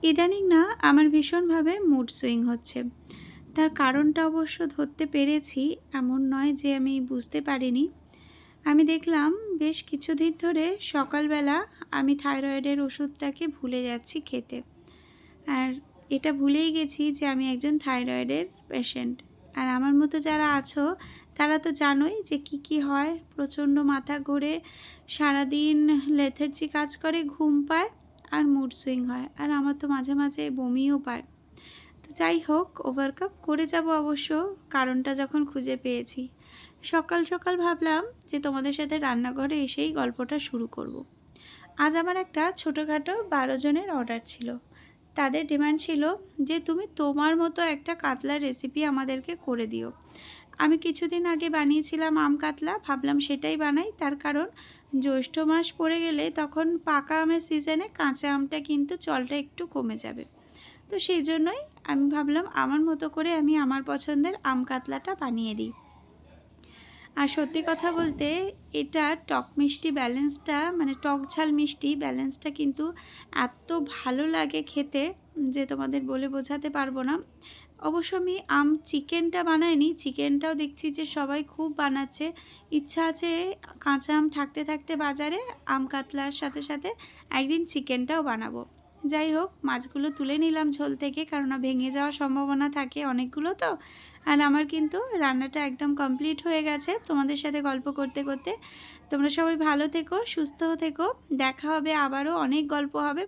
ইদানিং না আমার ভীষণভাবে মুড সুইং হচ্ছে। তার কারণটা অবশ্য ধরতে পেরেছি, এমন নয় যে আমি বুঝতে পারিনি। আমি দেখলাম বেশ কিছুদিন ধরে সকালবেলা আমি থাইরয়েডের ওষুধটাকে ভুলে যাচ্ছি খেতে। আর এটা ভুলেই গেছি যে আমি একজন থাইরয়েডের পেশেন্ট। আর আমার মতো যারা আছো তারা তো জানোই যে কি হয়। প্রচণ্ড মাথা ঘোরে, সারাদিন লেথার্জি কাজ করে, ঘুম পায় আর মুড সুইং হয়। আর আমার তো মাঝে মাঝে বমিও পায়। তো যাই হোক, ওভারকাম করে যাব অবশ্য, কারণটা যখন খুঁজে পেয়েছি। সকাল সকাল ভাবলাম যে তোমাদের সাথে রান্নাঘরে এসেই গল্পটা শুরু করব। আজ আমার একটা ছোটোখাটো 12 জনের অর্ডার ছিল। তাদের ডিমান্ড ছিল যে তুমি তোমার মতো একটা কাতলার রেসিপি আমাদেরকে করে দিও। আমি কিছুদিন আগে বানিয়েছিলাম আম কাতলা, ভাবলাম সেটাই বানাই। তার কারণ জ্যৈষ্ঠ মাস পড়ে গেলে তখন পাকা আমের সিজনে কাঁচা আমটা কিন্তু চলটা একটু কমে যাবে। তো সেই জন্যই আমি ভাবলাম আমার মতো করে আমি আমার পছন্দের আম কাতলাটা বানিয়ে দিই। আর সত্যি কথা বলতে এটা টক মিষ্টি ব্যালেন্সটা, মানে টক ঝাল মিষ্টি ব্যালেন্সটা কিন্তু এত ভালো লাগে খেতে যে তোমাদের বলে বোঝাতে পারবো না। অবশ্য আমি আম চিকেনটা বানাইনি, চিকেনটাও দেখছি যে সবাই খুব বানাচ্ছে। ইচ্ছা আছে কাঁচা আম থাকতে থাকতে বাজারে আম কাতলার সাথে সাথে একদিন চিকেনটাও বানাবো। যাই হোক, মাছগুলো তুলে নিলাম ঝোল থেকে, কারণ ভেঙে যাওয়ার সম্ভাবনা থাকে অনেকগুলো তো। আর আমার কিন্তু রান্নাটা একদম কমপ্লিট হয়ে গেছে তোমাদের সাথে গল্প করতে করতে। তোমরা সবাই ভালো থেকো, সুস্থ থেকো। দেখা হবে আবারও, অনেক গল্প হবে।